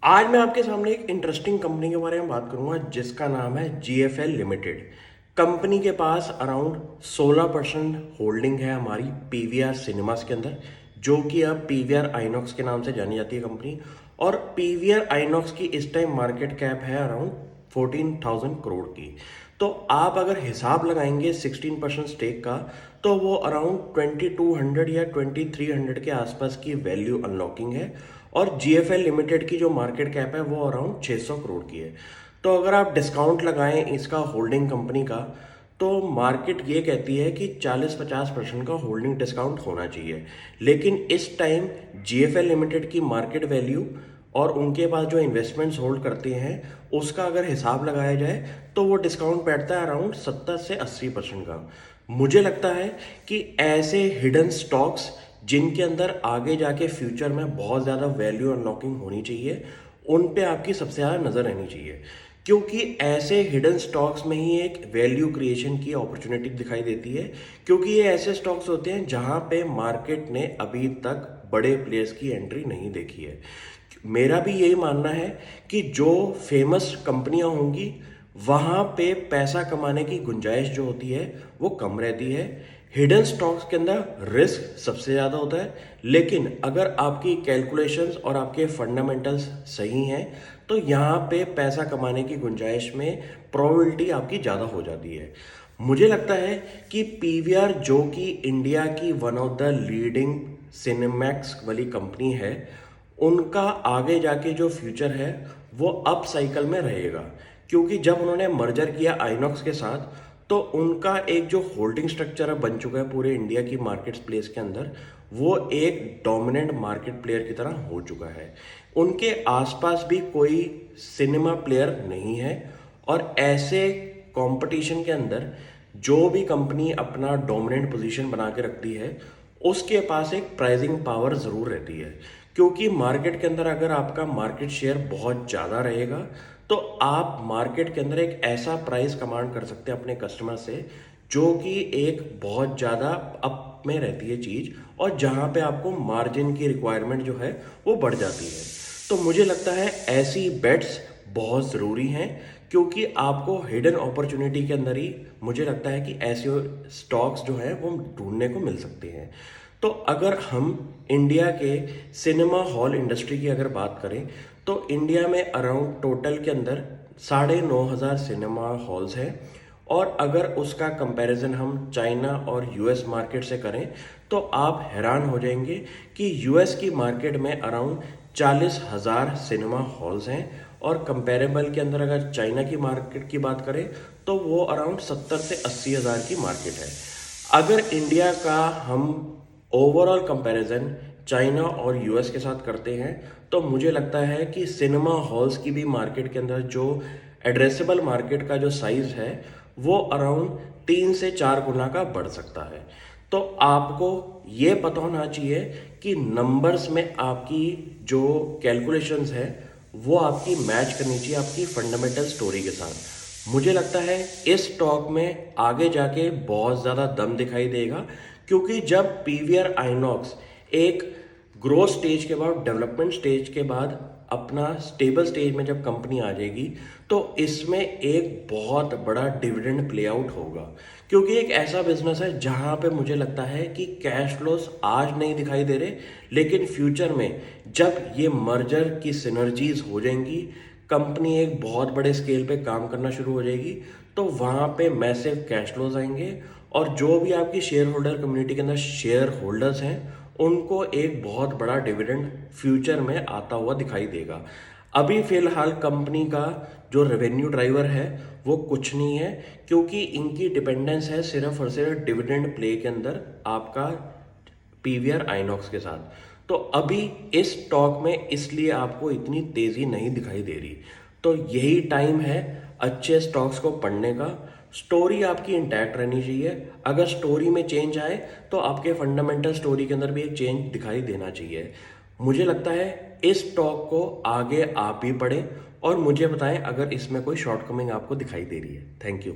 आज मैं आपके सामने एक इंटरेस्टिंग कंपनी के बारे में बात करूंगा जिसका नाम है GFL लिमिटेड। कंपनी के पास अराउंड 16% होल्डिंग है हमारी PVR सिनेमास के अंदर, जो कि अब PVR आइनॉक्स के नाम से जानी जाती है कंपनी। और PVR आइनॉक्स की इस टाइम मार्केट कैप है अराउंड 14,000 करोड़ की। तो आप अगर हिसाब लगाएंगे 16% स्टेक का, तो वो अराउंड 2200 या 2300 के आसपास की वैल्यू अनलॉकिंग है। और GFL लिमिटेड की जो मार्केट कैप है वो अराउंड 600 करोड़ की है। तो अगर आप डिस्काउंट लगाएं इसका होल्डिंग कंपनी का, तो मार्केट ये कहती है कि 40-50% का होल्डिंग डिस्काउंट होना चाहिए। लेकिन इस टाइम GFL लिमिटेड की मार्केट वैल्यू और उनके पास जो इन्वेस्टमेंट्स होल्ड करते हैं उसका अगर हिसाब लगाया जाए तो वो डिस्काउंट बैठता है अराउंड 70 से 80% का। मुझे लगता है कि ऐसे हिडन स्टॉक्स जिनके अंदर आगे जाके फ्यूचर में बहुत ज़्यादा वैल्यू अनलॉकिंग होनी चाहिए, उन पे आपकी सबसे ज़्यादा नज़र रहनी चाहिए, क्योंकि ऐसे हिडन स्टॉक्स में ही एक वैल्यू क्रिएशन की अपॉर्चुनिटी दिखाई देती है। क्योंकि ये ऐसे स्टॉक्स होते हैं जहां पे मार्केट ने अभी तक बड़े प्लेयर्स की एंट्री नहीं देखी है। मेरा भी यही मानना है कि जो फेमस कंपनियां होंगी वहां पे पैसा कमाने की गुंजाइश जो होती है वो कम रहती है। हिडन स्टॉक्स के अंदर रिस्क सबसे ज़्यादा होता है, लेकिन अगर आपकी कैलकुलेशंस और आपके फंडामेंटल्स सही हैं तो यहाँ पे पैसा कमाने की गुंजाइश में प्रोबेबिलिटी आपकी ज़्यादा हो जाती है। मुझे लगता है कि PVR जो कि इंडिया की one of the leading Cinemax वाली कंपनी है, उनका आगे जाके जो फ्यूचर है वो अप साइकिल में रहेगा। क्योंकि जब उन्होंने मर्जर किया आइनॉक्स के साथ, तो उनका एक जो होल्डिंग स्ट्रक्चर बन चुका है पूरे इंडिया की मार्केट प्लेस के अंदर, वो एक डोमिनेंट मार्केट प्लेयर की तरह हो चुका है। उनके आसपास भी कोई सिनेमा प्लेयर नहीं है। और ऐसे कंपटीशन के अंदर जो भी कंपनी अपना डोमिनेंट पोजीशन बना के रखती है उसके पास एक प्राइसिंग पावर ज़रूर रहती है। क्योंकि मार्केट के अंदर अगर आपका मार्केट शेयर बहुत ज़्यादा रहेगा तो आप मार्केट के अंदर एक ऐसा प्राइस कमांड कर सकते हैं अपने कस्टमर से, जो कि एक बहुत ज़्यादा अप में रहती है चीज़, और जहाँ पे आपको मार्जिन की रिक्वायरमेंट जो है वो बढ़ जाती है। तो मुझे लगता है ऐसी बेट्स बहुत ज़रूरी हैं, क्योंकि आपको हिडन अपॉर्चुनिटी के अंदर ही मुझे लगता है कि ऐसे स्टॉक्स जो हैं वो ढूंढने को मिल सकते हैं। तो अगर हम इंडिया के सिनेमा हॉल इंडस्ट्री की अगर बात करें, तो इंडिया में अराउंड टोटल के अंदर 9,500 सिनेमा हॉल्स हैं। और अगर उसका कंपैरिजन हम चाइना और US मार्केट से करें तो आप हैरान हो जाएंगे कि US की मार्केट में अराउंड 40,000 सिनेमा हॉल्स हैं। और कंपैरेबल के अंदर अगर चाइना की मार्केट की बात करें तो वो अराउंड 70 से 80,000 की मार्केट है। अगर इंडिया का हम ओवरऑल कंपैरिजन चाइना और US के साथ करते हैं तो मुझे लगता है कि सिनेमा हॉल्स की भी मार्केट के अंदर जो एड्रेसेबल मार्केट का जो साइज है वो अराउंड 3 से 4 गुना का बढ़ सकता है। तो आपको ये पता होना चाहिए कि नंबर्स में आपकी जो कैलकुलेशंस है वो आपकी मैच करनी चाहिए आपकी फंडामेंटल स्टोरी के साथ। मुझे लगता है इस स्टॉक में आगे जाके बहुत ज़्यादा दम दिखाई देगा, क्योंकि जब PVR आइनॉक्स एक ग्रोथ स्टेज के बाद, डेवलपमेंट स्टेज के बाद अपना स्टेबल स्टेज में जब कंपनी आ जाएगी तो इसमें एक बहुत बड़ा डिविडेंड प्ले आउट होगा। क्योंकि एक ऐसा बिजनेस है जहां पे मुझे लगता है कि कैश फ्लोस आज नहीं दिखाई दे रहे, लेकिन फ्यूचर में जब ये मर्जर की सिनर्जीज हो जाएंगी, कंपनी एक बहुत बड़े स्केल पे काम करना शुरू हो जाएगी, तो वहाँ पे मैसिव कैश फ्लोज आएंगे। और जो भी आपकी शेयर होल्डर कम्युनिटी के अंदर शेयर होल्डर्स हैं उनको एक बहुत बड़ा डिविडेंड फ्यूचर में आता हुआ दिखाई देगा। अभी फिलहाल कंपनी का जो रेवेन्यू ड्राइवर है वो कुछ नहीं है, क्योंकि इनकी डिपेंडेंस है सिर्फ और सिर्फ डिविडेंड प्ले के अंदर आपका PVR आइनॉक्स के साथ। तो अभी इस स्टॉक में इसलिए आपको इतनी तेजी नहीं दिखाई दे रही। तो यही टाइम है अच्छे स्टॉक्स को पढ़ने का। स्टोरी आपकी इंटैक्ट रहनी चाहिए। अगर स्टोरी में चेंज आए तो आपके फंडामेंटल स्टोरी के अंदर भी एक चेंज दिखाई देना चाहिए। मुझे लगता है इस स्टॉक को आगे आप भी पढ़ें और मुझे बताएं अगर इसमें कोई शॉर्टकमिंग आपको दिखाई दे रही है। Thank you.